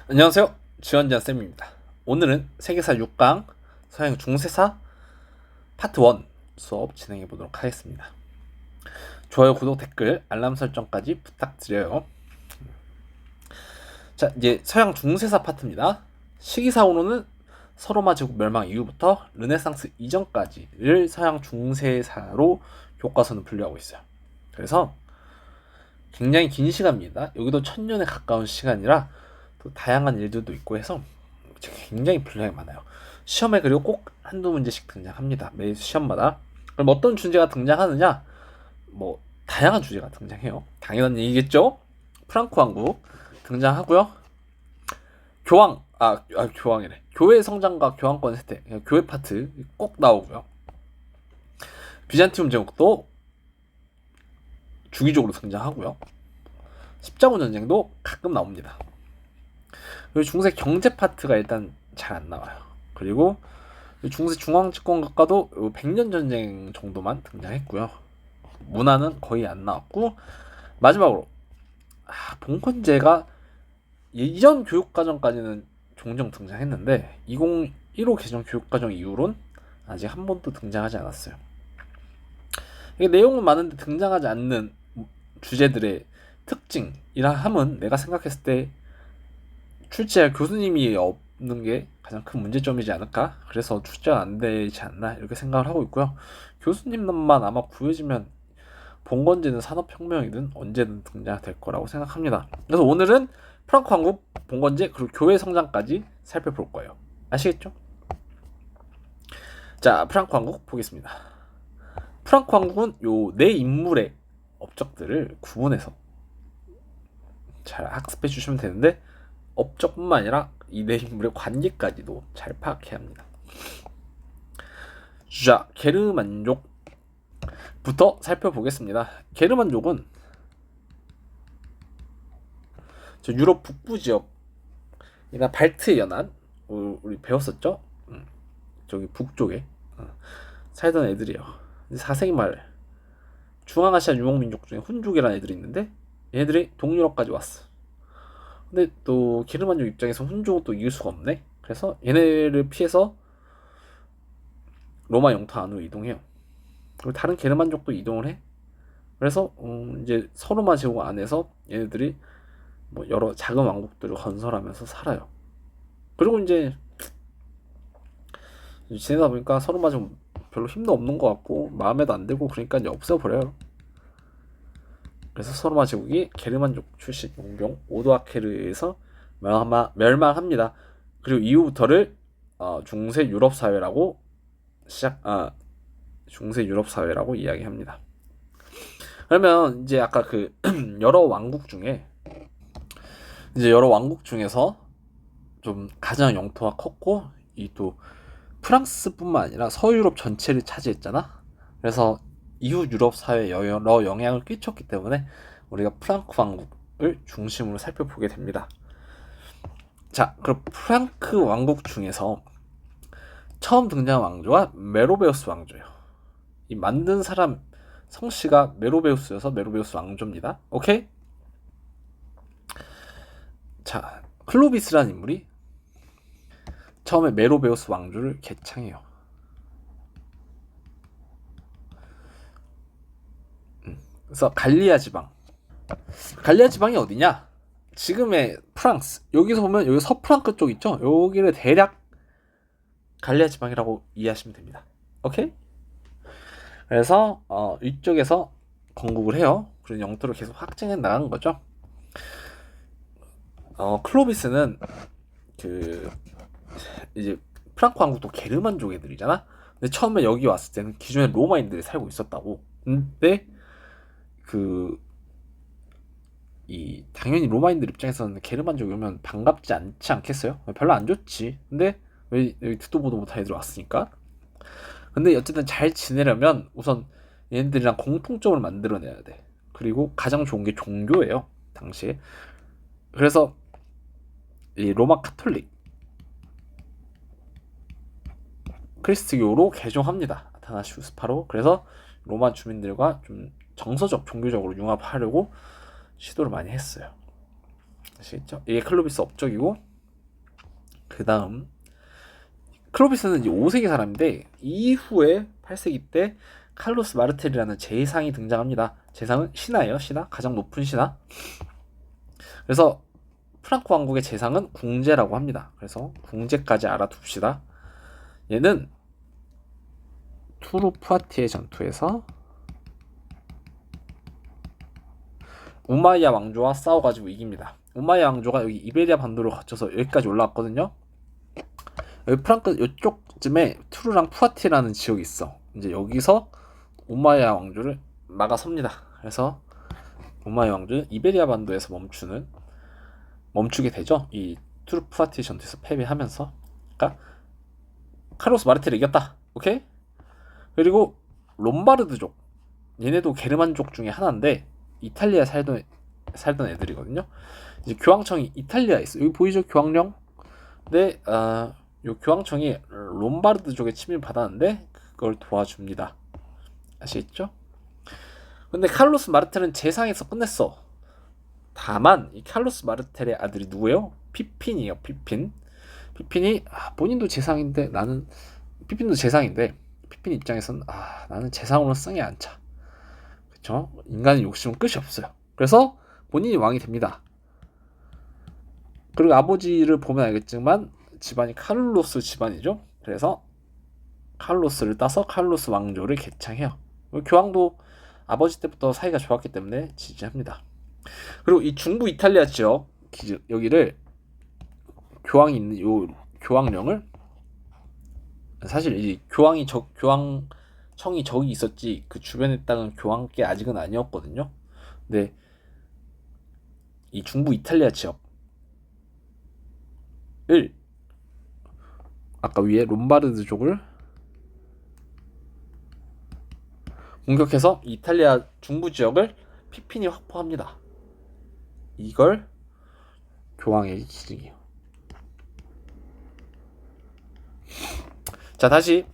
안녕하세요. 지원자 쌤입니다. 오늘은 세계사 6강 서양 중세사 파트 1 수업 진행해 보도록 하겠습니다. 좋아요, 구독, 댓글, 알람 설정까지 부탁드려요. 자, 이제 서양 중세사 파트입니다. 시기상으로는 서로마 제국 멸망 이후부터 르네상스 이전까지를 서양 중세사로 교과서는 분류하고 있어요. 그래서 굉장히 긴 시간입니다. 여기도 1000년에 가까운 시간이라 또 다양한 일들도 있고 해서 굉장히 분량이 많아요. 시험에 그리고 꼭 한두 문제씩 등장합니다. 매 시험마다. 그럼 어떤 주제가 등장하느냐? 뭐 다양한 주제가 등장해요. 당연한 얘기겠죠? 프랑크 왕국 등장하고요. 교황이래. 교회 성장과 교황권 혜택, 교회 파트 꼭 나오고요. 비잔티움 제국도 주기적으로 등장하고요. 십자군 전쟁도 가끔 나옵니다. 그리고 중세 경제 파트가 일단 잘 안 나와요. 그리고 중세 중앙집권국가도 100년 전쟁 정도만 등장했고요. 문화는 거의 안 나왔고, 마지막으로 봉건제가 이전 교육과정까지는 종종 등장했는데 2015 개정 교육과정 이후론 아직 한 번도 등장하지 않았어요. 이게 내용은 많은데 등장하지 않는 주제들의 특징이라 함은 내가 생각했을 때 출제할 교수님이 없는 게 가장 큰 문제점이지 않을까? 그래서 출제가 안 되지 않나? 이렇게 생각을 하고 있고요. 교수님만 아마 구해지면 봉건제는 산업혁명이든 언제든 등장될 거라고 생각합니다. 그래서 오늘은 프랑크 왕국, 봉건제, 그리고 교회 성장까지 살펴볼 거예요. 아시겠죠? 자, 프랑크 왕국 보겠습니다. 프랑크 왕국은 요 네 인물의 업적들을 구분해서 잘 학습해 주시면 되는데, 업적뿐만 아니라 이 네 인물의 관계까지도 잘 파악해야 합니다. 자, 게르만족부터 살펴보겠습니다. 게르만족은 유럽 북부 지역이나 발트 연안, 우리 배웠었죠? 저기 북쪽에 살던 애들이에요. 4세기 말 중앙아시아 유목민족 중에 훈족이라는 애들이 있는데 얘네들이 동유럽까지 왔어. 근데 또 게르만족 입장에서 훈족은 또 이길 수가 없네. 그래서 얘네를 피해서 로마 영토 안으로 이동해요. 그리고 다른 게르만족도 이동을 해. 그래서 이제 서로마 제국 안에서 얘네들이 뭐 여러 작은 왕국들을 건설하면서 살아요. 그리고 이제 지내다 보니까 서로마 제국 별로 힘도 없는 것 같고 마음에도 안 들고 그러니까 이제 없애버려요. 그래서 서로마 제국이 게르만족 출신 용병 오도아케르에서 멸망합니다. 그리고 이후부터를 중세 유럽 사회라고 중세 유럽 사회라고 이야기합니다. 그러면 이제 아까 그 여러 왕국 중에서 좀 가장 영토가 컸고 이 또 프랑스뿐만 아니라 서유럽 전체를 차지했잖아. 그래서 이후 유럽 사회에 여러 영향을 끼쳤기 때문에 우리가 프랑크 왕국을 중심으로 살펴보게 됩니다. 자, 그럼 프랑크 왕국 중에서 처음 등장한 왕조가 메로베우스 왕조예요. 이 만든 사람 성씨가 메로베우스여서 메로베우스 왕조입니다. 오케이? 자, 클로비스라는 인물이 처음에 메로베우스 왕조를 개창해요. 그래서 갈리아 지방이 어디냐? 지금의 프랑스. 여기서 보면 여기 서프랑크 쪽 있죠? 여기를 대략 갈리아 지방이라고 이해하시면 됩니다. 오케이? 그래서 이쪽에서 건국을 해요. 그리고 영토를 계속 확장해 나가는 거죠. 클로비스는 그 이제 프랑크 왕국도 게르만족 애들이잖아. 근데 처음에 여기 왔을 때는 기존에 로마인들이 살고 있었다고. 근데 당연히 로마인들 입장에서는 게르만족이 오면 반갑지 않지 않겠어요? 별로 안 좋지. 근데 왜 여기 듣도 보도 못한 애들 왔으니까. 근데 어쨌든 잘 지내려면 우선 얘네들이랑 공통점을 만들어내야 돼. 그리고 가장 좋은 게 종교예요, 당시에. 그래서 이 로마 카톨릭 크리스트교로 개종합니다, 아타나시우스 파로. 그래서 로마 주민들과 좀 정서적 종교적으로 융합하려고 시도를 많이 했어요. 아시겠죠? 이게 클로비스 업적이고, 그 다음 클로비스는 이제 5세기 사람인데 이후에 8세기 때 칼로스 마르텔이라는 제상이 등장합니다. 제상은 신하예요. 신하, 가장 높은 신하. 그래서 프랑코 왕국의 제상은 궁제라고 합니다. 그래서 궁제까지 알아둡시다. 얘는 투르 푸아티에 전투에서 우마이야 왕조와 싸워가지고 이깁니다. 우마이야 왕조가 여기 이베리아 반도를 거쳐서 여기까지 올라왔거든요. 여기 프랑크 이쪽쯤에 투르랑 푸아티라는 지역이 있어. 이제 여기서 우마이야 왕조를 막아섭니다. 그래서 우마이야 왕조는 이베리아 반도에서 멈추게 되죠. 이 투르 푸아티 전투에서 패배하면서. 그러니까 카르로스 마르텔을 이겼다. 오케이? 그리고 롬바르드족, 얘네도 게르만족 중에 하나인데 이탈리아에 살던 애들이거든요. 이제 교황청이 이탈리아에 있어. 여기 보이죠? 교황령. 근데 요 교황청이 롬바르드족에 침입을 받았는데 그걸 도와줍니다. 아시겠죠? 근데 칼로스 마르텔은 제상에서 끝냈어. 다만 이 칼로스 마르텔의 아들이 누구예요? 피핀이에요. 피핀이 본인도 제상인데 피핀도 제상인데 피핀 입장에서는 나는 제상으로 성에 안 차. 그쵸? 인간의 욕심은 끝이 없어요. 그래서 본인이 왕이 됩니다. 그리고 아버지를 보면 알겠지만 집안이 카를로스 집안이죠. 그래서 카를로스를 따서 카를로스 왕조를 개창해요. 교황도 아버지 때부터 사이가 좋았기 때문에 지지합니다. 그리고 이 중부 이탈리아 지역 여기를 교황이 있는 요 교황령을, 사실 이 교황청이 저기 있었지 그 주변의 땅은 교황께 아직은 아니었거든요. 근데 이 중부 이탈리아 지역을 아까 위에 롬바르드족을 공격해서 이탈리아 중부 지역을 피핀이 확보합니다. 이걸 교황에게 기증해요. 자, 다시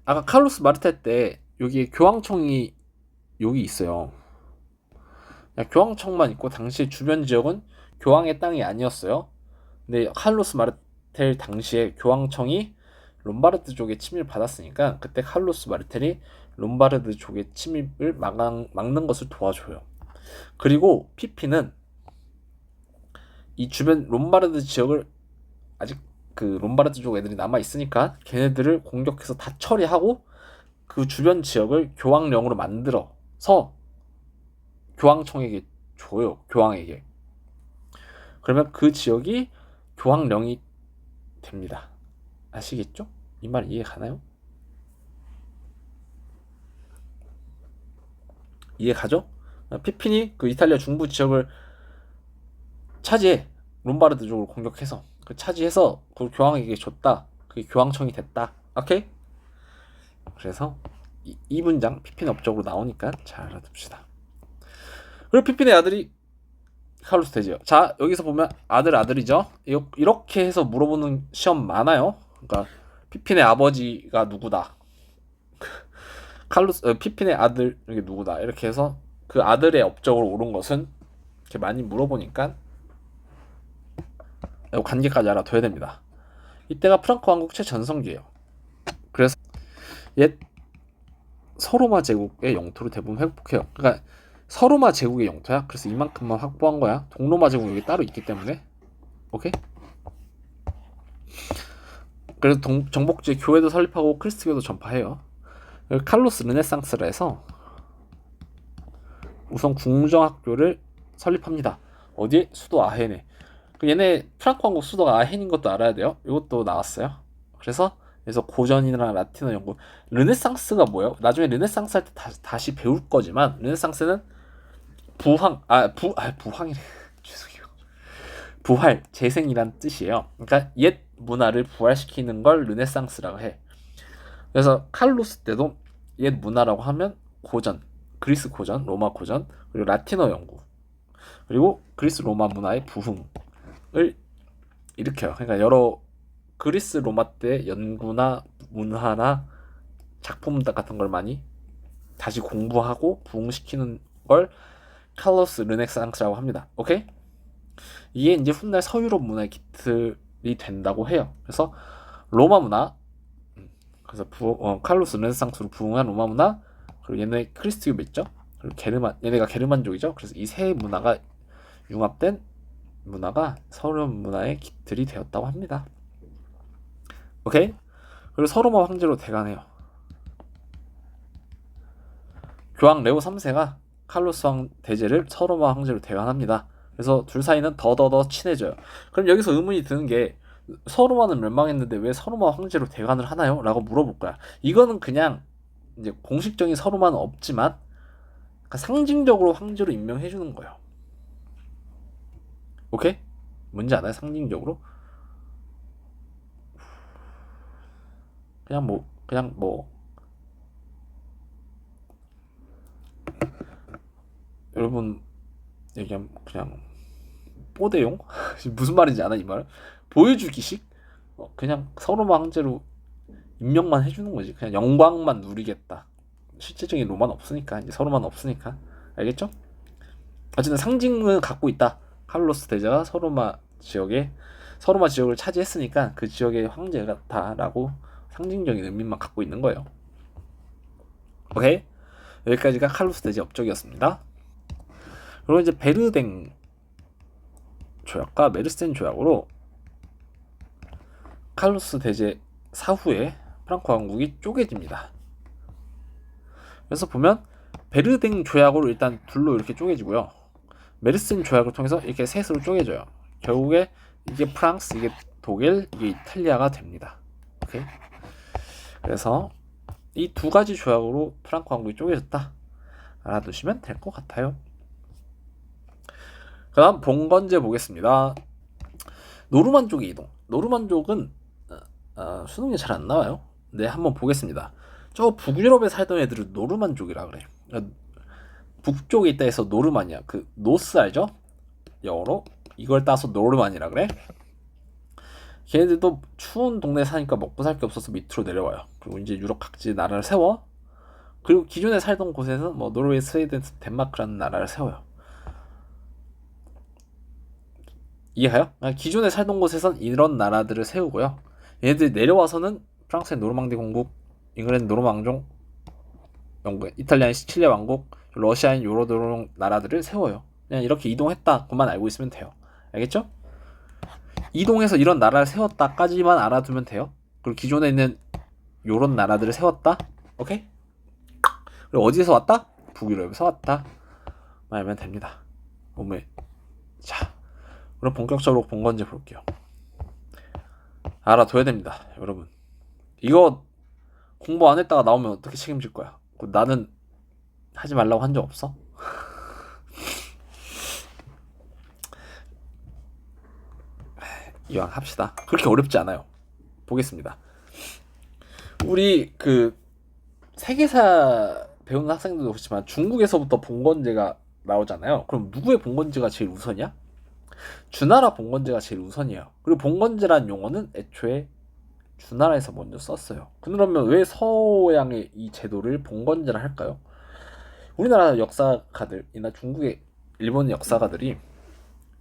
아까 칼로스 마르텔 때 여기 교황청이 여기 있어요. 교황청만 있고 당시 주변 지역은 교황의 땅이 아니었어요. 근데 칼로스 마르텔 당시에 교황청이 롬바르드족의 침입을 받았으니까 그때 칼로스 마르텔이 롬바르드족의 침입을 막는 것을 도와줘요. 그리고 피피는 이 주변 롬바르드 지역을 아직 그 롬바르드족 애들이 남아 있으니까 걔네들을 공격해서 다 처리하고 그 주변 지역을 교황령으로 만들어서 교황청에게 줘요. 교황에게. 그러면 그 지역이 교황령이 됩니다. 아시겠죠? 이 말 이해 가나요? 이해 가죠? 피핀이 그 이탈리아 중부 지역을 차지해. 롬바르드족을 공격해서 그 차지해서 그걸 교황에게 줬다. 그게 교황청이 됐다. 오케이? 그래서 이 문장 피핀 업적으로 나오니까 잘 알아둡시다. 그리고 피핀의 아들이 칼로스 되죠. 자, 여기서 보면 아들이죠. 이렇게 해서 물어보는 시험 많아요. 그러니까 피핀의 아버지가 누구다. 피핀의 아들 이게 누구다. 이렇게 해서 그 아들의 업적으로 오른 것은 이렇게 많이 물어보니까 관계까지 알아둬야 됩니다. 이때가 프랑코 왕국 최전성기예요. 그래서 옛 서로마 제국의 영토를 대부분 회복해요. 그러니까 서로마 제국의 영토야. 그래서 이만큼만 확보한 거야. 동로마 제국 여기 따로 있기 때문에. 오케이? 그래서 정복지에 교회도 설립하고 크리스트교도 전파해요. 칼로스 르네상스라 해서 우선 궁정학교를 설립합니다. 어디? 수도 아헨에. 얘네 프랑코 왕국 수도가 아헨인 것도 알아야 돼요. 이것도 나왔어요. 그래서 고전이나 라틴어 연구. 르네상스가 뭐예요? 나중에 르네상스 할 때 다시 배울 거지만 르네상스는 부황이래. 죄송해요. 부활, 재생이란 뜻이에요. 그러니까 옛 문화를 부활시키는 걸 르네상스라고 해. 그래서 칼로스 때도 옛 문화라고 하면 고전, 그리스 고전, 로마 고전, 그리고 라틴어 연구, 그리고 그리스 로마 문화의 부흥을 일으켜요. 그러니까 여러 그리스 로마 때 연구나 문화나 작품 같은 걸 많이 다시 공부하고 부흥시키는 걸 칼로스 르네상스라고 합니다. 오케이? 이게 이제 훗날 서유럽 문화의 된다고 해요. 그래서 로마 문화, 그래서 칼로스 르네상스로 부흥한 로마 문화, 그리고 얘네 크리스트 교 있죠. 그리고 얘네가 게르만족이죠. 그래서 이 세 문화가 융합된 문화가 서로 문화의 깃들이 되었다고 합니다. 오케이? 그리고 서로마 황제로 대관해요. 교황 레오 3세가 칼로스 대제를 서로마 황제로 대관합니다. 그래서 둘 사이는 더더더 친해져요. 그럼 여기서 의문이 드는 게 서로마는 멸망했는데 왜 서로마 황제로 대관을 하나요? 라고 물어볼 거야. 이거는 그냥 이제 공식적인 서로마는 없지만 그러니까 상징적으로 황제로 임명해 주는 거예요. 오케이? 뭔지 알아요? 상징적으로? 그냥 뭐 여러분 얘기하면 그냥 뽀대용? 무슨 말인지 아나 이 말? 보여주기식? 그냥 서로마 황제로 임명만 해주는 거지. 그냥 영광만 누리겠다. 실제적인 로마는 없으니까, 이제 서로만 없으니까. 알겠죠? 어쨌든 상징은 갖고 있다. 칼로스 대제가 서로마 지역을 차지했으니까 그 지역의 황제다라고 상징적인 의미만 갖고 있는 거예요. 오케이? 여기까지가 칼로스 대제 업적이었습니다. 그리고 이제 베르댕 조약과 메르센 조약으로 칼로스 대제 사후에 프랑코 왕국이 쪼개집니다. 그래서 보면 베르댕 조약으로 일단 둘로 이렇게 쪼개지고요. 메르센 조약을 통해서 이렇게 셋으로 쪼개져요. 결국에 이게 프랑스, 이게 독일, 이게 이탈리아가 됩니다. 오케이? 그래서 이 두 가지 조약으로 프랑코 왕국이 쪼개졌다. 알아두시면 될 것 같아요. 그 다음 봉건제 보겠습니다. 노르만족의 이동. 노르만족은 수능이 잘 안 나와요. 네, 한번 보겠습니다. 저 북유럽에 살던 애들은 노르만족이라 그래. 북쪽에 있다 해서 노르만이야. 그 노스 알죠? 영어로 이걸 따서 노르만이라 그래. 걔네들도 추운 동네 사니까 먹고 살 게 없어서 밑으로 내려와요. 그리고 이제 유럽 각지 나라를 세워. 그리고 기존에 살던 곳에는 뭐 노르웨이, 스웨덴, 덴마크라는 나라를 세워요. 이해가요? 기존에 살던 곳에선 이런 나라들을 세우고요. 얘네들이 내려와서는 프랑스의 노르망디 공국, 잉글랜드 노르 왕종, 영국, 이탈리아의 시칠리아 왕국, 러시아인 요로도롱 나라들을 세워요. 그냥 이렇게 이동했다고만 알고 있으면 돼요. 알겠죠? 이동해서 이런 나라를 세웠다까지만 알아두면 돼요. 그리고 기존에 있는 요런 나라들을 세웠다. 오케이? 그리고 어디서 왔다? 북유럽에서 왔다. 말하면 됩니다. 자, 그럼 본격적으로 봉건제 볼게요. 알아둬야 됩니다, 여러분. 이거 공부 안 했다가 나오면 어떻게 책임질 거야? 나는 하지 말라고 한 적 없어? 이왕 합시다. 그렇게 어렵지 않아요. 보겠습니다. 우리 그 세계사 배우는 학생들도 그렇지만 중국에서부터 봉건제가 나오잖아요. 그럼 누구의 봉건제가 제일 우선이야? 주나라 봉건제가 제일 우선이에요. 그리고 봉건제란 용어는 애초에 주나라에서 먼저 썼어요. 그러면 왜 서양의 이 제도를 봉건제라 할까요? 우리나라 역사가들이나 중국의 일본의 역사가들이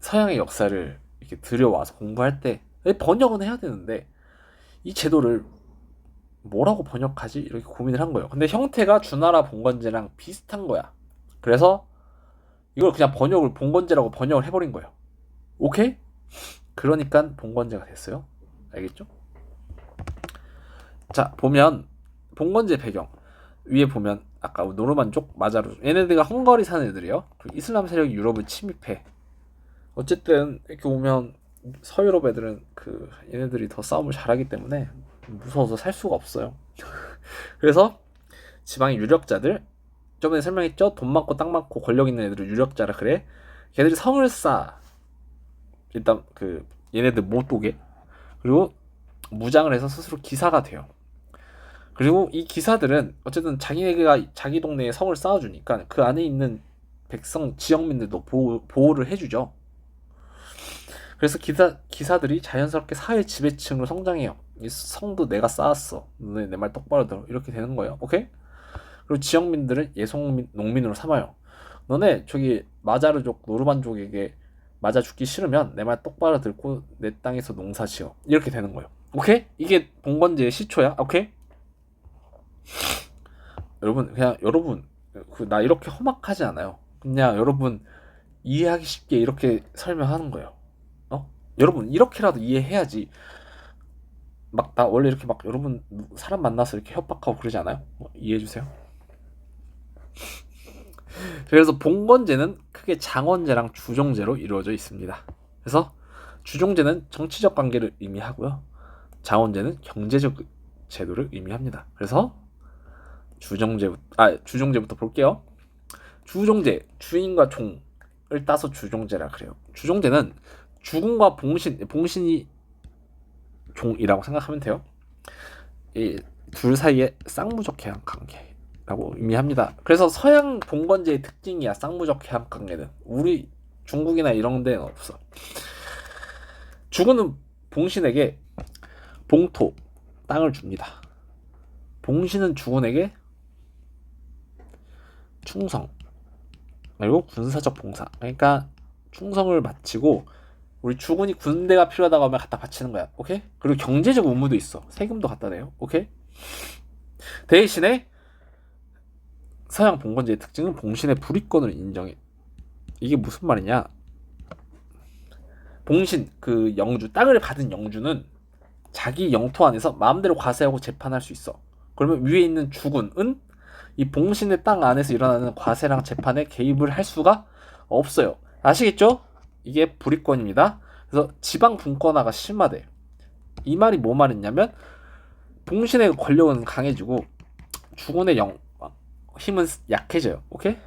서양의 역사를 이렇게 들여와서 공부할 때 번역은 해야 되는데 이 제도를 뭐라고 번역하지? 이렇게 고민을 한 거예요. 근데 형태가 주나라 봉건제랑 비슷한 거야. 그래서 이걸 그냥 봉건제라고 번역을 해버린 거예요. 오케이? 그러니까 봉건제가 됐어요. 알겠죠? 자, 보면 봉건제 배경 위에 보면 아까 노르만족, 마자르 얘네들가 헝가리 사는 애들이에요. 이슬람 세력이 유럽을 침입해. 어쨌든 이렇게 보면 서유럽 애들은 얘네들이 더 싸움을 잘하기 때문에 무서워서 살 수가 없어요. 그래서 지방의 유력자들, 저번에 설명했죠? 돈 많고 땅 많고 권력 있는 애들을 유력자라 그래. 걔들이 성을 쌓아. 일단 얘네들 못 오게. 그리고 무장을 해서 스스로 기사가 돼요. 그리고 이 기사들은 어쨌든 자기네가 자기 동네에 성을 쌓아주니까 그 안에 있는 백성, 지역민들도 보호를 해주죠. 그래서 기사들이 자연스럽게 사회 지배층으로 성장해요. 이 성도 내가 쌓았어. 너네 내 말 똑바로 들어. 이렇게 되는 거예요. 오케이? 그리고 지역민들은 농민으로 삼아요. 너네 저기 마자르족, 노르만족에게 맞아 죽기 싫으면 내 말 똑바로 듣고 내 땅에서 농사 지어. 이렇게 되는 거예요. 오케이? 이게 봉건제의 시초야. 오케이? 여러분 그냥 여러분 나 이렇게 험악하지 않아요. 그냥 여러분 이해하기 쉽게 이렇게 설명하는 거예요. 여러분 이렇게라도 이해해야지. 막 나 원래 이렇게 막 여러분 사람 만나서 이렇게 협박하고 그러지 않아요? 이해해 주세요. 그래서 봉건제는 크게 장원제랑 주종제로 이루어져 있습니다. 그래서 주종제는 정치적 관계를 의미하고요. 장원제는 경제적 제도를 의미합니다. 그래서 주종제부터 볼게요. 주종제, 주인과 종을 따서 주종제라 그래요. 주종제는 주군과 봉신이 종이라고 생각하면 돼요. 이 둘 사이의 쌍무적 해양 관계라고 의미합니다. 그래서 서양 봉건제의 특징이야. 쌍무적 해양 관계는 우리 중국이나 이런 데는 없어. 주군은 봉신에게 봉토, 땅을 줍니다. 봉신은 주군에게 충성, 그리고 군사적 봉사. 그러니까 충성을 마치고 우리 주군이 군대가 필요하다고 하면 갖다 바치는 거야. 오케이? 그리고 경제적 의무도 있어. 세금도 갖다 내요. 오케이? 대신에 서양 봉건제의 특징은 봉신의 불이권을 인정해. 이게 무슨 말이냐? 봉신, 그 영주, 땅을 받은 영주는 자기 영토 안에서 마음대로 과세하고 재판할 수 있어. 그러면 위에 있는 주군은 이 봉신의 땅 안에서 일어나는 과세랑 재판에 개입을 할 수가 없어요. 아시겠죠? 이게 불이권입니다. 그래서 지방 분권화가 심화돼. 이 말이 뭐 말이냐면 봉신의 권력은 강해지고 주군의 힘은 약해져요. 오케이?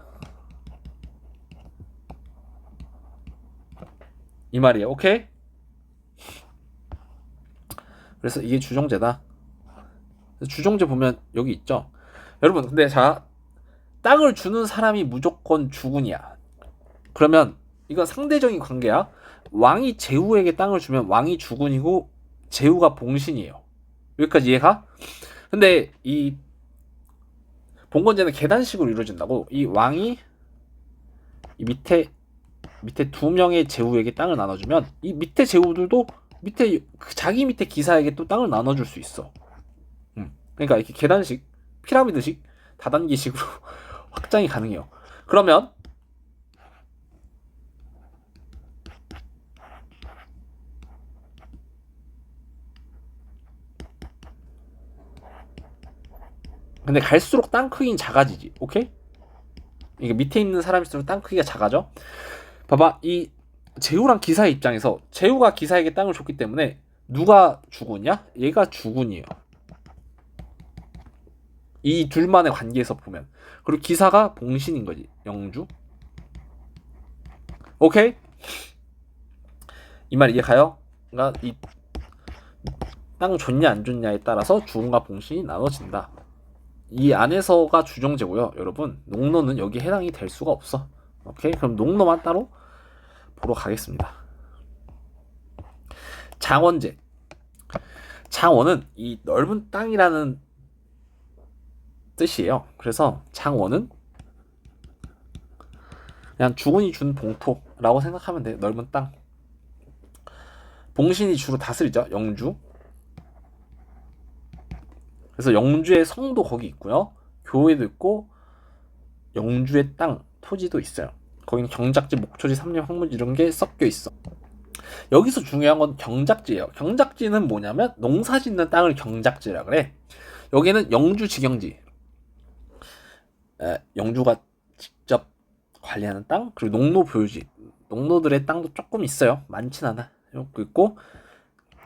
이 말이에요. 오케이? 그래서 이게 주종제다. 주종제 보면 여기 있죠. 여러분 근데 자, 땅을 주는 사람이 무조건 주군이야. 그러면 이건 상대적인 관계야. 왕이 제후에게 땅을 주면 왕이 주군이고 제후가 봉신이에요. 여기까지 이해가? 근데 이 봉건제는 계단식으로 이루어진다고. 이 왕이 이 밑에 두 명의 제후에게 땅을 나눠주면 이 밑에 제후들도 밑에 자기 밑에 기사에게 또 땅을 나눠줄 수 있어. 그러니까 이렇게 계단식, 피라미드식, 다단계식으로 확장이 가능해요. 그러면 근데 갈수록 땅 크기는 작아지지. 오케이? 이게 밑에 있는 사람일수록 땅 크기가 작아져. 봐봐, 이 제후랑 기사의 입장에서 제후가 기사에게 땅을 줬기 때문에 누가 주군이야? 얘가 주군이에요. 이 둘만의 관계에서 보면. 그리고 기사가 봉신인 거지. 영주. 오케이? 이 말 이해가요? 그러니까 이 땅 좋냐 안 좋냐에 따라서 주군과 봉신이 나눠진다. 이 안에서가 주종제고요. 여러분, 농노는 여기 해당이 될 수가 없어. 오케이? 그럼 농노만 따로 보러 가겠습니다. 장원제. 장원은 이 넓은 땅이라는 뜻이에요. 그래서 장원은 그냥 주군이 준 봉토라고 생각하면 돼. 넓은 땅. 봉신이 주로 다스리죠. 영주. 그래서 영주의 성도 거기 있고요. 교회도 있고 영주의 땅, 토지도 있어요. 거기는 경작지, 목초지, 삼림, 황무지 이런 게 섞여 있어. 여기서 중요한 건 경작지예요. 경작지는 뭐냐면 농사 짓는 땅을 경작지라 그래. 여기는 영주 직영지. 영주가 직접 관리하는 땅, 그리고 농노 보유지. 농노들의 땅도 조금 있어요. 많진 않아. 여기 있고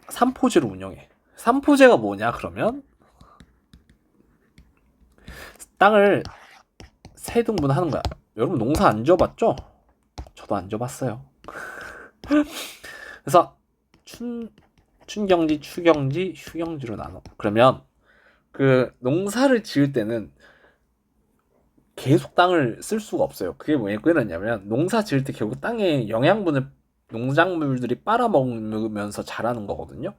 삼포제로 운영해. 삼포제가 뭐냐 그러면 땅을 세 등분하는 거야. 여러분 농사 안 지어봤죠? 저도 안 지어봤어요. 그래서 춘경지, 추경지, 휴경지로 나눠. 그러면 그 농사를 지을 때는 계속 땅을 쓸 수가 없어요. 그게 왜 그러냐면 농사 지을 때 결국 땅에 영양분을 농작물들이 빨아먹으면서 자라는 거거든요.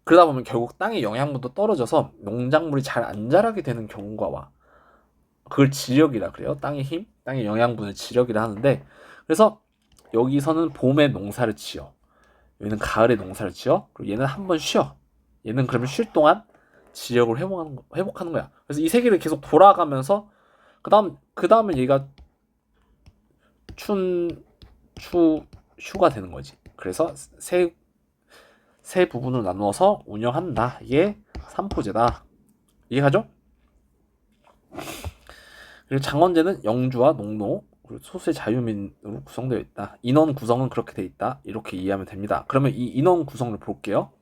그러다 보면 결국 땅의 영양분도 떨어져서 농작물이 잘 안 자라게 되는 경우가 와. 그걸 지력이라 그래요. 땅의 힘, 땅의 영양분을 지력이라 하는데, 그래서 여기서는 봄에 농사를 지어. 여기는 가을에 농사를 지어. 그리고 얘는 한번 쉬어. 얘는 그러면 쉴 동안 지력을 회복하는 거야. 그래서 이 세계를 계속 돌아가면서 그 다음에 얘가 춘, 추, 휴가 되는 거지. 그래서 세 부분으로 나누어서 운영한다. 이게 삼포제다. 이해가죠? 그리고 장원제는 영주와 농노 그리고 소수의 자유민으로 구성되어 있다. 인원 구성은 그렇게 되어 있다. 이렇게 이해하면 됩니다. 그러면 이 인원 구성을 볼게요.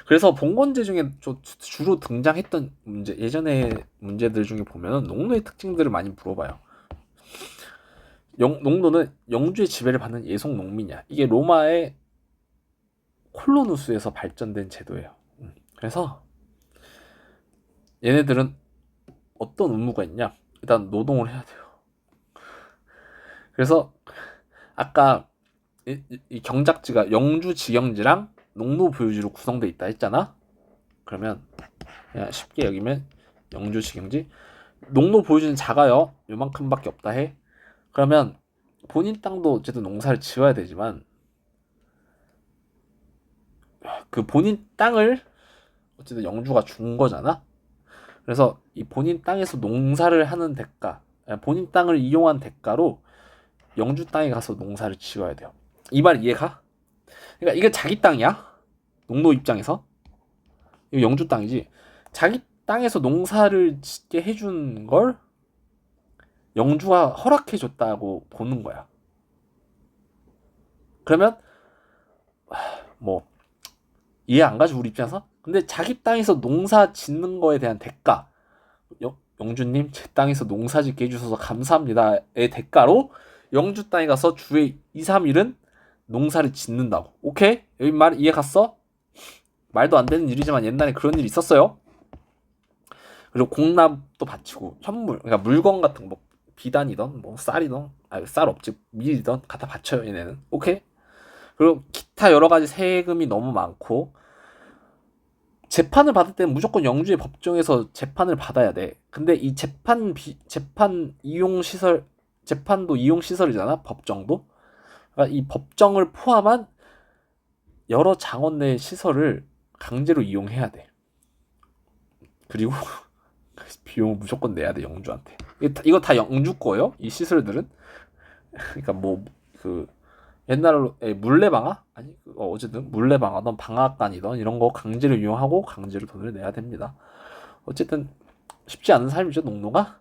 그래서 봉건제 중에 주로 등장했던 문제, 예전의 문제들 중에 보면은 농노의 특징들을 많이 물어봐요. 농노는 영주의 지배를 받는 예속 농민이야. 이게 로마의 콜로누스에서 발전된 제도예요. 그래서 얘네들은 어떤 의무가 있냐? 일단 노동을 해야 돼요. 그래서 아까 이 경작지가 영주 지경지랑 농노 보유지로 구성돼 있다 했잖아. 그러면 그냥 쉽게 여기면 영주 지경지, 농노 보유지는 작아요. 요만큼밖에 없다 해. 그러면 본인 땅도 어쨌든 농사를 지어야 되지만 그 본인 땅을 어쨌든 영주가 준 거잖아. 그래서 이 본인 땅에서 농사를 하는 대가, 본인 땅을 이용한 대가로 영주 땅에 가서 농사를 지어야 돼요. 이 말 이해가? 그러니까 이게 자기 땅이야. 농노 입장에서 이거 영주 땅이지. 자기 땅에서 농사를 짓게 해준 걸 영주가 허락해줬다고 보는 거야. 그러면 뭐 이해 안 가지 우리 입장에서? 근데 자기 땅에서 농사 짓는 거에 대한 대가, 영주님 제 땅에서 농사 짓게 해주셔서 감사합니다의 대가로 영주 땅에 가서 주에 2, 3일은 농사를 짓는다고. 오케이? 여기 말 이해 갔어? 말도 안 되는 일이지만 옛날에 그런 일이 있었어요. 그리고 공납도 바치고 현물, 그러니까 물건 같은 거, 뭐 비단이던 뭐 쌀이던, 쌀 없지, 밀이던 갖다 바쳐요 얘네는. 오케이? 그리고 기타 여러 가지 세금이 너무 많고, 재판을 받을 때는 무조건 영주의 법정에서 재판을 받아야 돼. 근데 이 재판도 이용 시설이잖아. 법정도. 그러니까 이 법정을 포함한 여러 장원 내 시설을 강제로 이용해야 돼. 그리고 비용을 무조건 내야 돼 영주한테. 이거 다 영주 거예요. 이 시설들은. 그러니까 뭐 그 옛날에 물레방아? 아니 어쨌든 물레방아든 방앗간이든 이런 거 강제로 이용하고 강제로 돈을 내야 됩니다. 어쨌든 쉽지 않은 삶이죠 농노가.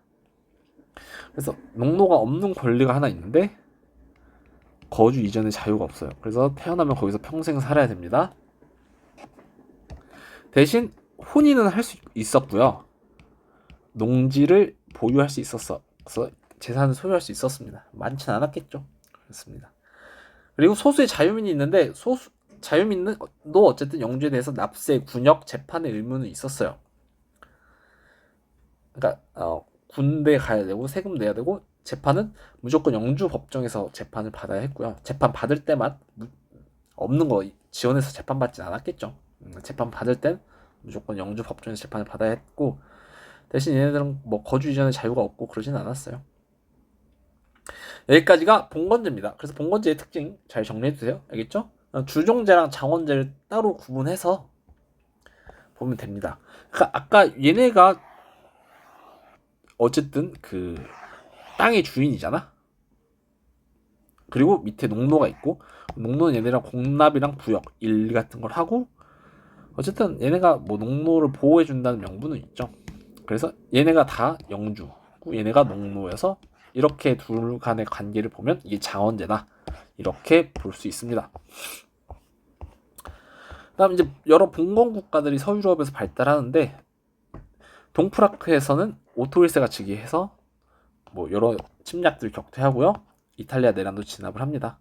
그래서 농노가 없는 권리가 하나 있는데 거주 이전의 자유가 없어요. 그래서 태어나면 거기서 평생 살아야 됩니다. 대신 혼인은 할 수 있었고요. 농지를 보유할 수 있었어. 그래서 재산을 소유할 수 있었습니다. 많진 않았겠죠. 그렇습니다. 그리고 소수의 자유민이 있는데 자유민도 어쨌든 영주에 대해서 납세, 군역, 재판의 의무는 있었어요. 그러니까 군대 가야 되고 세금 내야 되고 재판은 무조건 영주 법정에서 재판을 받아야 했고요. 재판 받을 때만 없는 거 지원해서 재판 받진 않았겠죠. 재판 받을 땐 무조건 영주 법정에서 재판을 받아야 했고, 대신 얘네들은 뭐 거주 이전의 자유가 없고 그러진 않았어요. 여기까지가 봉건제입니다. 그래서 봉건제의 특징 잘 정리해주세요. 알겠죠? 주종제랑 장원제를 따로 구분해서 보면 됩니다. 그러니까 아까 얘네가 어쨌든 그 땅의 주인이잖아. 그리고 밑에 농노가 있고, 농노는 얘네랑 공납이랑 부역, 일 같은 걸 하고, 어쨌든 얘네가 뭐 농노를 보호해준다는 명분은 있죠. 그래서 얘네가 다 영주고 얘네가 농노여서 이렇게 둘 간의 관계를 보면 이게 장원제다. 이렇게 볼 수 있습니다. 그다음 이제 여러 봉건 국가들이 서유럽에서 발달하는데, 동프라크에서는 오토 1세가 즉위해서 뭐 여러 침략들 격퇴하고요. 이탈리아 내란도 진압을 합니다.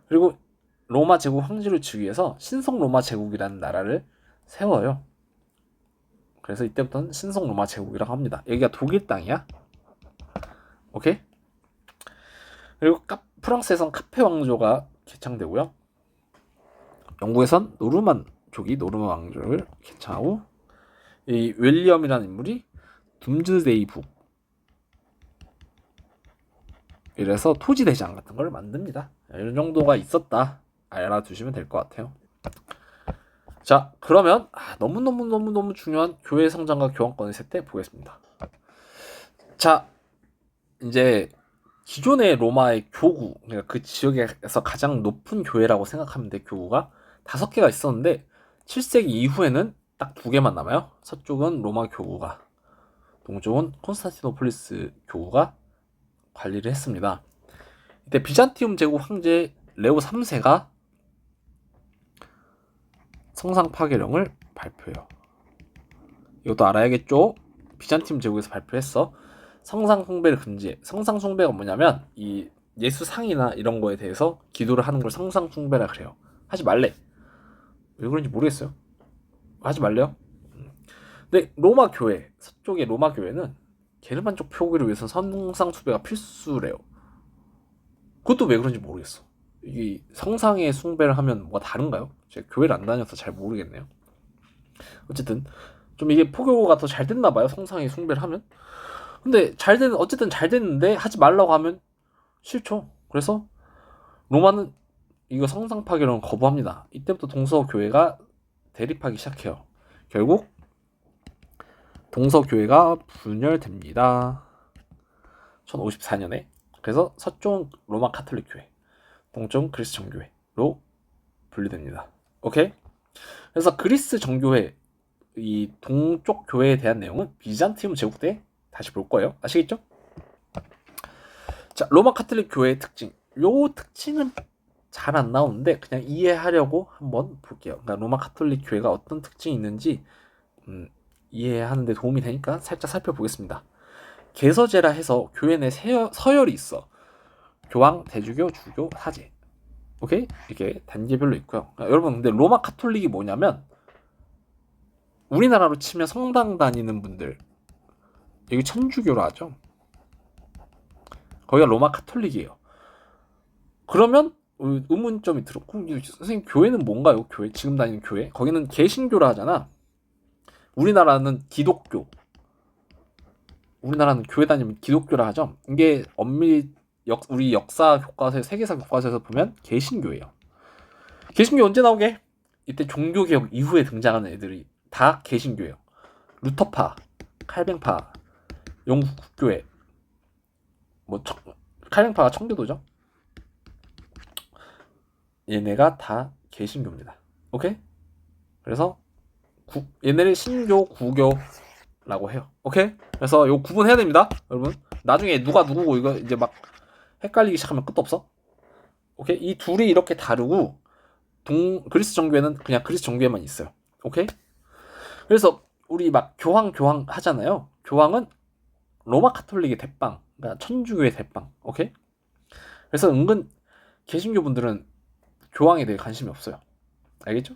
그리고 로마 제국 황제를 즉위해서 신성 로마 제국이라는 나라를 세워요. 그래서 이때부터는 신성 로마 제국이라고 합니다. 여기가 독일 땅이야. 오케이? 그리고 프랑스에선 카페 왕조가 개창되고요. 영국에선 노르만족이 노르만 왕조를 개창하고, 이 윌리엄이라는 인물이 둠즈데이 북, 이래서 토지 대장 같은 걸 만듭니다. 이런 정도가 있었다 알아두시면 될 것 같아요. 자, 그러면 너무 중요한 교회 성장과 교황권의 세태 보겠습니다. 자, 이제 기존의 로마의 교구, 그러니까 그 지역에서 가장 높은 교회라고 생각하면 돼. 교구가 5개가 있었는데 7세기 이후에는 딱 2개만 남아요. 서쪽은 로마 교구가, 동쪽은 콘스탄티노폴리스 교구가 관리를 했습니다. 이때 비잔티움 제국 황제 레오 3세가 성상 파괴령을 발표해요. 이것도 알아야겠죠? 비잔티움 제국에서 발표했어. 성상 숭배를 금지해. 성상 숭배가 뭐냐면 이 예수 상이나 이런 거에 대해서 기도를 하는 걸 성상 숭배라 그래요. 하지 말래. 왜 그런지 모르겠어요. 하지 말래요. 근데 로마 교회, 서쪽의 로마 교회는 게르만족 표기를 위해서 성상 숭배가 필수래요. 그것도 왜 그런지 모르겠어. 이 성상의 숭배를 하면 뭐가 다른가요? 제가 교회를 안 다녀서 잘 모르겠네요. 어쨌든 좀 이게 포교가 더 잘 됐나 봐요. 성상의 숭배를 하면. 근데 어쨌든 잘 됐는데 하지 말라고 하면 싫죠. 그래서 로마는 이거 성상 파괴를 거부합니다. 이때부터 동서교회가 대립하기 시작해요. 결국 동서교회가 분열됩니다. 1054년에. 그래서 서쪽은 로마 카톨릭 교회, 동쪽은 그리스 정교회로 분리됩니다. 오케이? 그래서 그리스 정교회, 이 동쪽 교회에 대한 내용은 비잔티움 제국 때 다시 볼 거예요. 아시겠죠? 자, 로마 카톨릭 교회의 특징. 요 특징은 잘 안 나오는데 그냥 이해하려고 한번 볼게요. 그러니까 로마 카톨릭 교회가 어떤 특징이 있는지 이해하는 데 도움이 되니까 살짝 살펴보겠습니다. 개서제라 해서 교회 내 서열이 있어. 교황, 대주교, 주교, 사제. 오케이? 이게 단계별로 있고요. 그러니까 여러분, 근데 로마 카톨릭이 뭐냐면 우리나라로 치면 성당 다니는 분들, 여기 천주교로 하죠. 거기가 로마 카톨릭이에요. 그러면 의문점이 들었고, 선생님 교회는 뭔가요? 교회 지금 다니는 교회? 거기는 개신교라 하잖아. 우리나라는 기독교. 우리나라는 교회 다니면 기독교라 하죠. 이게 엄밀히 우리 역사 교과서에, 세계사 교과서에서 보면 개신교예요. 개신교 언제 나오게? 이때 종교개혁 이후에 등장하는 애들이 다 개신교예요. 루터파, 칼뱅파, 영국 국교회, 칼뱅파가 청교도죠. 얘네가 다 개신교입니다. 오케이? 그래서 얘네를 신교, 구교라고 해요. 오케이? 그래서 요 구분해야 됩니다, 여러분. 나중에 누가 누구고 이거 이제 막 헷갈리기 시작하면 끝도 없어. 오케이? 이 둘이 이렇게 다르고 그리스 정교회는 그냥 그리스 정교회만 있어요. 오케이? 그래서 우리 막 교황 하잖아요. 교황은 로마 카톨릭의 대빵, 그러니까 천주교의 대빵. 오케이? 그래서 은근 개신교 분들은 교황에 대해 관심이 없어요. 알겠죠?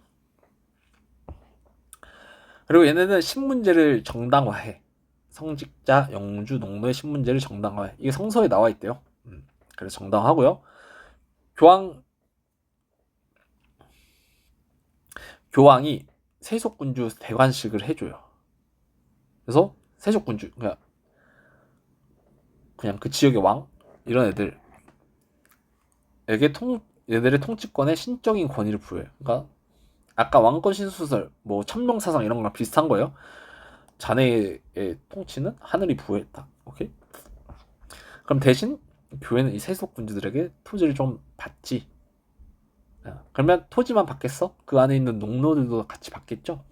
그리고 얘네는 신문제를 정당화해. 성직자, 영주, 농노의 신문제를 정당화해. 이게 성서에 나와 있대요. 그래서 정당하고요. 교황이 세속군주 대관식을 해줘요. 그래서 세속군주, 그냥 그 지역의 왕 이런 얘들의 통치권에 신적인 권위를 부여해요. 그러니까 아까 왕권 신수설, 뭐 천명사상 이런 거랑 비슷한 거예요. 자네의 통치는 하늘이 부여했다. 오케이? 그럼 대신 교회는 이 세속군주들에게 토지를 좀 받지. 그러면 토지만 받겠어? 그 안에 있는 농노들도 같이 받겠죠?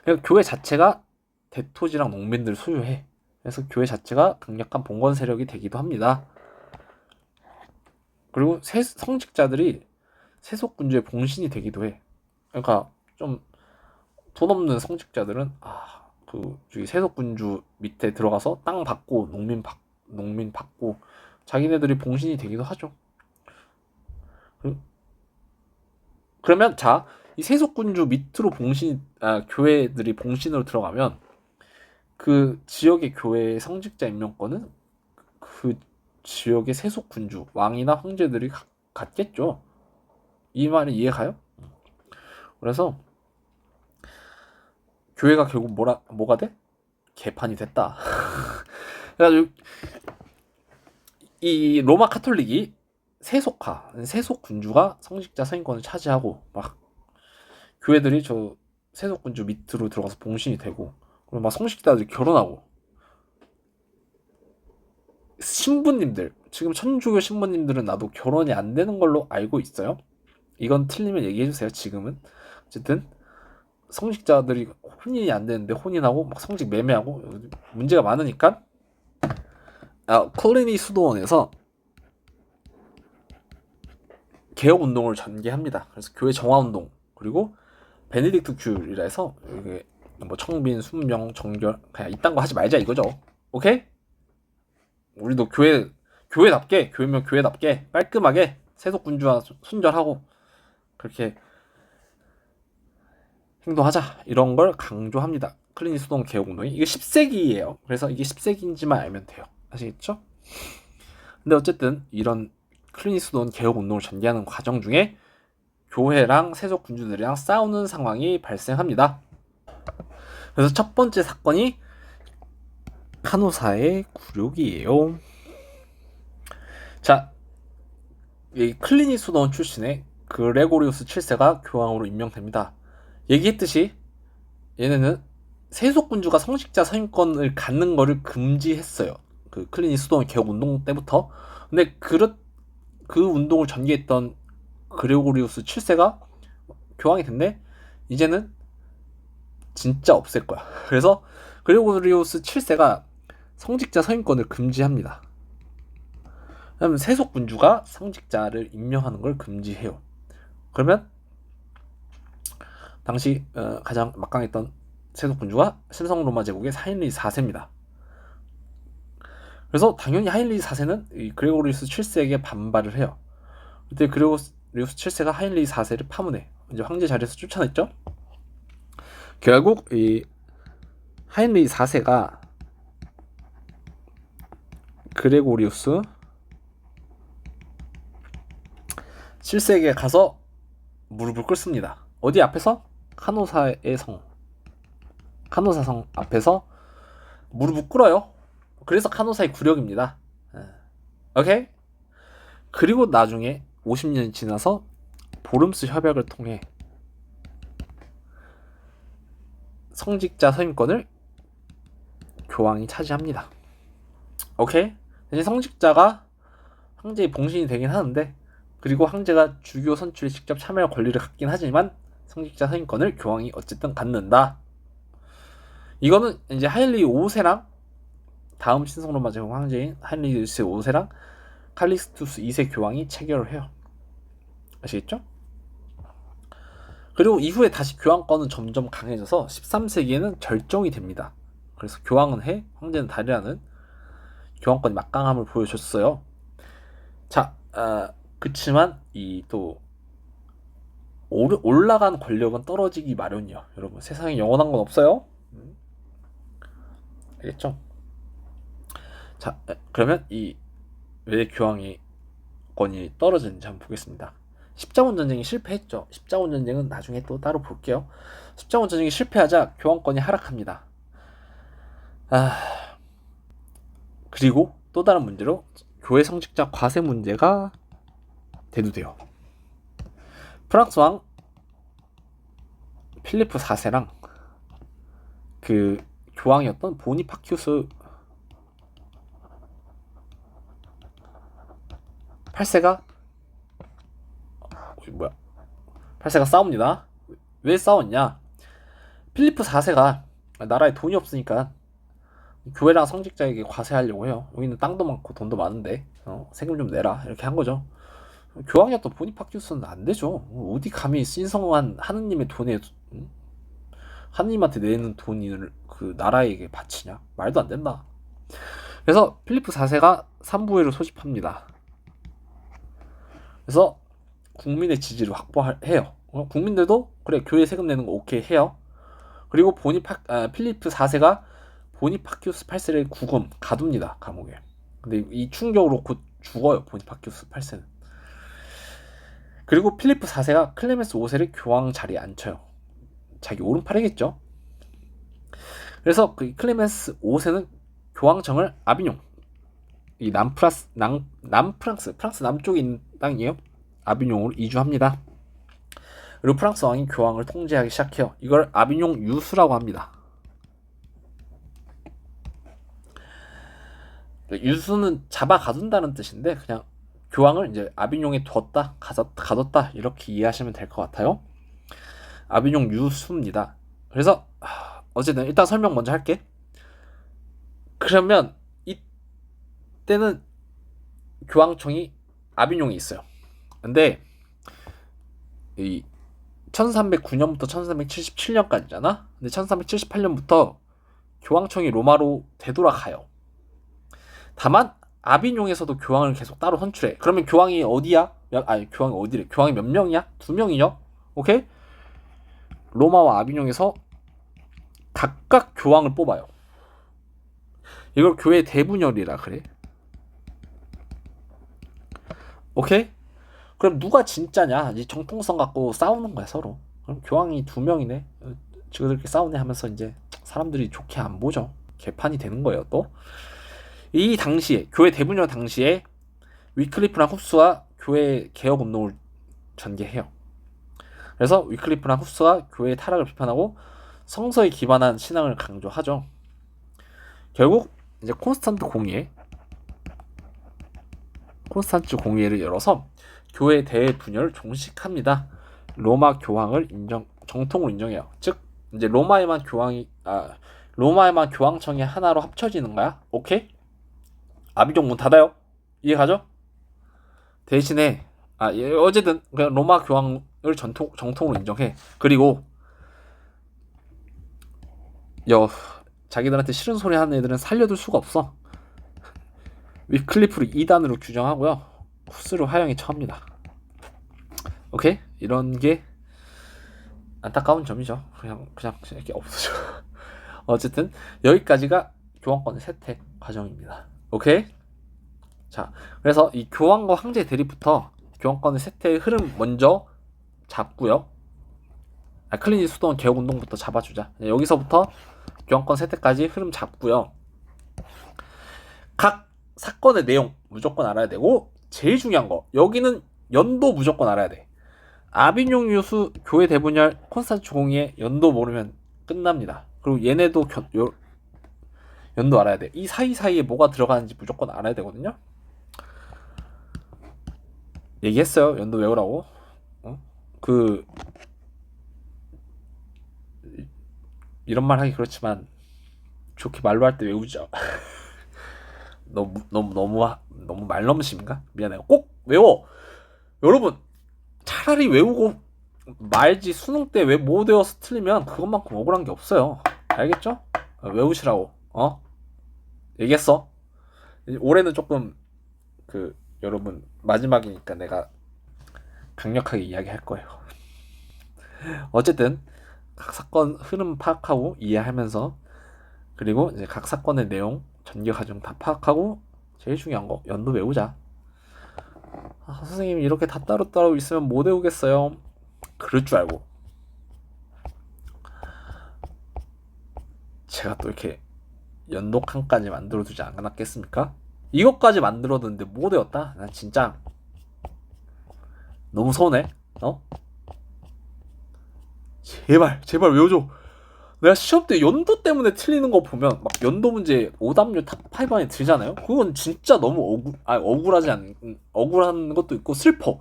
그러니까 교회 자체가 대토지랑 농민들을 소유해. 그래서 교회 자체가 강력한 봉건 세력이 되기도 합니다. 그리고 성직자들이 세속군주의 봉신이 되기도 해. 그러니까 좀 돈 없는 성직자들은 저기 세속군주 밑에 들어가서 땅 받고 농민 받고 자기네들이 봉신이 되기도 하죠. 그러면 이 세속군주 밑으로 교회들이 봉신으로 들어가면 그 지역의 교회의 성직자 임명권은 그 지역의 세속군주, 왕이나 황제들이 갖겠죠. 이 말이 이해가요? 그래서 교회가 결국 뭐가 돼? 개판이 됐다. 그래가지고 이 로마 카톨릭이 세속 군주가 성직자 서인권을 차지하고 막 교회들이 저 세속 군주 밑으로 들어가서 봉신이 되고 그리고 막 성직자들이 결혼하고 신부님들 지금 천주교 신부님들은 나도 결혼이 안 되는 걸로 알고 있어요. 이건 틀리면 얘기해 주세요. 지금은 어쨌든 성직자들이 혼인이 안 되는데 혼인하고 막 성직 매매하고 문제가 많으니까 콜리니 수도원에서 개혁 운동을 전개합니다. 그래서 교회 정화 운동 그리고 베네딕트 귤이라 해서 이게 뭐 청빈, 순명, 정결 그냥 이딴 거 하지 말자 이거죠. 오케이? 우리도 교회답게 교회면 교회답게 깔끔하게 세속 군주와 순절하고 그렇게 행동하자 이런 걸 강조합니다. 클리니 수동 개혁 운동이 이게 10세기예요. 그래서 이게 10세기인지만 알면 돼요. 아시겠죠? 근데 어쨌든 이런 클리니 수동 개혁 운동을 전개하는 과정 중에 교회랑 세속 군주들이랑 싸우는 상황이 발생합니다. 그래서 첫 번째 사건이 카노사의 굴욕이에요. 자, 이 클리니 수도원 출신의 그레고리우스 7세가 교황으로 임명됩니다. 얘기했듯이 얘네는 세속 군주가 성직자 서임권을 갖는 거를 금지했어요. 그 클리니 수도원 개혁 운동 때부터. 근데 그 운동을 전개했던 그레고리우스 7세가 교황이 됐네. 이제는 진짜 없앨 거야. 그래서 그레고리우스 7세가 성직자 서임권을 금지합니다. 왜냐면 세속 군주가 성직자를 임명하는 걸 금지해요. 그러면 당시 가장 막강했던 세속 군주가 신성 로마 제국의 하인리 4세입니다. 그래서 당연히 하인리 4세는 이 그레고리우스 7세에게 반발을 해요. 그때 그레고리우스 7세가 하인리 4세를 파문해 이제 황제 자리에서 쫓아냈죠. 결국 이 하인리 4세가 그레고리우스 7세에게 가서 무릎을 꿇습니다. 어디 앞에서? 카노사 성 앞에서 무릎을 꿇어요. 그래서 카노사의 굴욕입니다. 오케이? 그리고 나중에 50년이 지나서 보름스 협약을 통해 성직자 서임권을 교황이 차지합니다. 오케이? 대신 성직자가 황제의 봉신이 되긴 하는데 그리고 황제가 주교 선출에 직접 참여할 권리를 갖긴 하지만 성직자 서임권을 교황이 어쨌든 갖는다. 이거는 이제 하일리 5세랑 다음 신성로마 제국 황제인 하일리 5세랑 칼리스투스 2세 교황이 체결을 해요. 아시겠죠? 그리고 이후에 다시 교황권은 점점 강해져서 13세기에는 절정이 됩니다. 그래서 교황은 해, 황제는 달이라는 교황권이 막강함을 보여줬어요. 자, 그치만 이 또 올라간 권력은 떨어지기 마련이요. 여러분 세상에 영원한 건 없어요. 알겠죠? 자, 그러면 이 왜 교황의 권이 떨어지는지 한번 보겠습니다. 십자군 전쟁이 실패했죠. 십자군 전쟁은 나중에 또 따로 볼게요. 십자군 전쟁이 실패하자 교황권이 하락합니다. 그리고 또 다른 문제로 교회 성직자 과세 문제가 대두돼요. 프랑스 왕 필리프 4세랑 그 교황이었던 보니파큐스 8세가 싸웁니다. 왜 싸웠냐? 필리프 4세가 나라에 돈이 없으니까 교회랑 성직자에게 과세하려고 해요. 여기는 땅도 많고 돈도 많은데 세금 좀 내라 이렇게 한 거죠. 교황이었던 보니파큐스는 안 되죠. 어디 감히 신성한 하느님의 돈에 하느님한테 내는 돈을 그 나라에게 바치냐? 말도 안 된다. 그래서 필리프 4세가 삼부회를 소집합니다. 그래서 국민의 지지를 확보해요. 국민들도 그래 교회 세금 내는 거 오케이 해요. 그리고 필리프 4세가 보니파큐스 8세를 가둡니다. 감옥에. 근데 이 충격으로 곧 죽어요. 보니파큐스 8세는. 그리고 필리프 4세가 클레멘스 5세를 교황 자리에 앉혀요. 자기 오른팔이겠죠. 그래서 그 클레멘스 5세는 교황청을 아비뇽 이 프랑스 남쪽에 있는 땅이에요. 아비뇽으로 이주합니다. 그리고 프랑스 왕이 교황을 통제하기 시작해요. 이걸 아비뇽 유수라고 합니다. 유수는 잡아 가둔다는 뜻인데 그냥 교황을 이제 아비뇽에 두었다, 가뒀다 이렇게 이해하시면 될 것 같아요. 아비뇽 유수입니다. 그래서 어쨌든 일단 설명 먼저 할게. 그러면 이때는 교황청이 아비뇽에 있어요. 근데 이 1309년부터 1377년까지잖아. 근데 1378년부터 교황청이 로마로 되돌아가요. 다만 아비뇽에서도 교황을 계속 따로 선출해. 그러면 교황이 어디야? 교황이 어디래? 교황이 몇 명이야? 2명이요. 오케이? 로마와 아비뇽에서 각각 교황을 뽑아요. 이걸 교회 대분열이라 그래. 오케이? 그럼 누가 진짜냐? 이제 정통성 갖고 싸우는 거야 서로. 그럼 교황이 2명이네. 지그들끼리 싸우네 하면서 이제 사람들이 좋게 안 보죠. 개판이 되는 거예요 또. 이 당시에 교회 대분열 당시에 위클리프랑 흡수와 교회 개혁 운동을 전개해요. 그래서 위클리프랑 흡수가 교회의 타락을 비판하고 성서에 기반한 신앙을 강조하죠. 결국 이제 콘스탄츠 공의회를 열어서 교회 대분열을 종식합니다. 로마 교황을 정통으로 인정해요. 즉 이제 로마에만 교황청이 하나로 합쳐지는 거야. 오케이? 아비뇽 문 닫아요. 이해 가죠? 대신에 어쨌든 그냥 로마 교황을 정통으로 인정해. 그리고 자기들한테 싫은 소리 하는 애들은 살려둘 수가 없어. 위클리프를 2단으로 규정하고요. 후스를 화형에 처합니다. 오케이? 이런 게 안타까운 점이죠. 그냥 이렇게 없어져. 어쨌든 여기까지가 교황권의 세택 과정입니다. 오케이? 자, 그래서 이 교황과 황제 대립부터 교황권의 세태의 흐름 먼저 잡고요. 클린지 수도원 개혁 운동부터 잡아주자. 여기서부터 교황권 세태까지 흐름 잡고요. 각 사건의 내용 무조건 알아야 되고 제일 중요한 거 여기는 연도 무조건 알아야 돼. 아비뇽 유수, 교회 대분열, 콘스탄츠 공의회 연도 모르면 끝납니다. 그리고 얘네도 연도 알아야 돼. 이 사이사이에 뭐가 들어가는지 무조건 알아야 되거든요. 얘기했어요. 연도 외우라고. 이런 말 하기 그렇지만 좋게 말로 할 때 외우죠. 너무 말넘심인가? 미안해요. 꼭 외워. 여러분 차라리 외우고 말지. 수능 때 왜 못 외워서 틀리면 그것만큼 억울한 게 없어요. 알겠죠? 외우시라고. 얘기했어. 올해는 조금 여러분 마지막이니까 내가 강력하게 이야기할 거예요. 어쨌든 각 사건 흐름 파악하고 이해하면서 그리고 이제 각 사건의 내용 전개 과정 다 파악하고 제일 중요한 거 연도 외우자. 선생님 이렇게 다 따로따로 있으면 못 외우겠어요. 그럴 줄 알고 제가 또 이렇게 연도 칸까지 만들어두지 않았겠습니까? 이것까지 만들어뒀는데 못 외웠다? 난 진짜 너무 서운해. 제발 외워줘. 내가 시험 때 연도 때문에 틀리는 거 보면 막 연도 문제 오답률 탑5 안에 들잖아요. 그건 진짜 너무 억울한 것도 있고 슬퍼.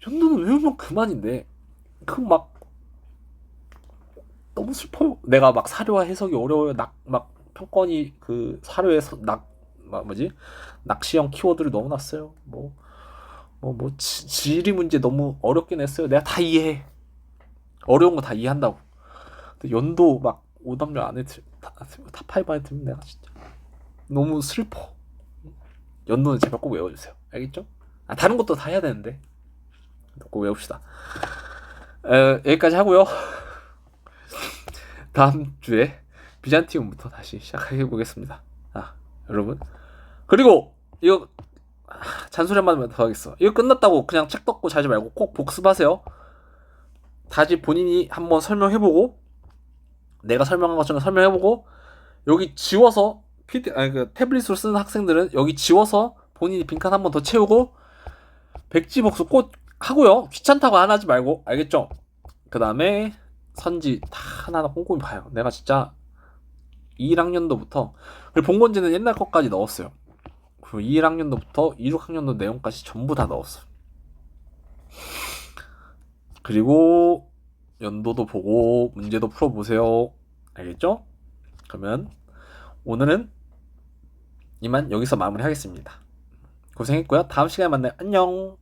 연도는 외우면 그만인데 그거 막 너무 슬퍼요. 내가 막 사료와 해석이 어려워요. 막 평권이 사료에서 낚시형 키워드를 넣어놨어요. 지리 문제 너무 어렵게 냈어요. 내가 다 이해해. 어려운 거 다 이해한다고. 근데 연도 막 오답률 안에 탑5 안에 들면 내가 진짜 너무 슬퍼. 연도는 제발 꼭 외워주세요. 알겠죠? 다른 것도 다 해야 되는데 꼭 외웁시다. 여기까지 하고요. 다음 주에 비잔티움부터 다시 시작해 보겠습니다. 여러분. 그리고 이거 잔소리 한마디만 더 하겠어. 이거 끝났다고 그냥 책 덮고 자지 말고 꼭 복습하세요. 다시 본인이 한번 설명해보고 내가 설명한 것처럼 설명해보고 여기 지워서 그 태블릿으로 쓰는 학생들은 여기 지워서 본인이 빈칸 한 번 더 채우고 백지 복수 꼭 하고요. 귀찮다고 안 하지 말고, 알겠죠? 그 다음에 선지 다 하나하나 꼼꼼히 봐요. 내가 진짜 21학년도부터, 그리고 본건지는 옛날 것까지 넣었어요. 그리고 21학년도부터 26학년도 내용까지 전부 다 넣었어요. 그리고 연도도 보고 문제도 풀어보세요. 알겠죠? 그러면 오늘은 이만 여기서 마무리하겠습니다. 고생했고요. 다음 시간에 만나요. 안녕.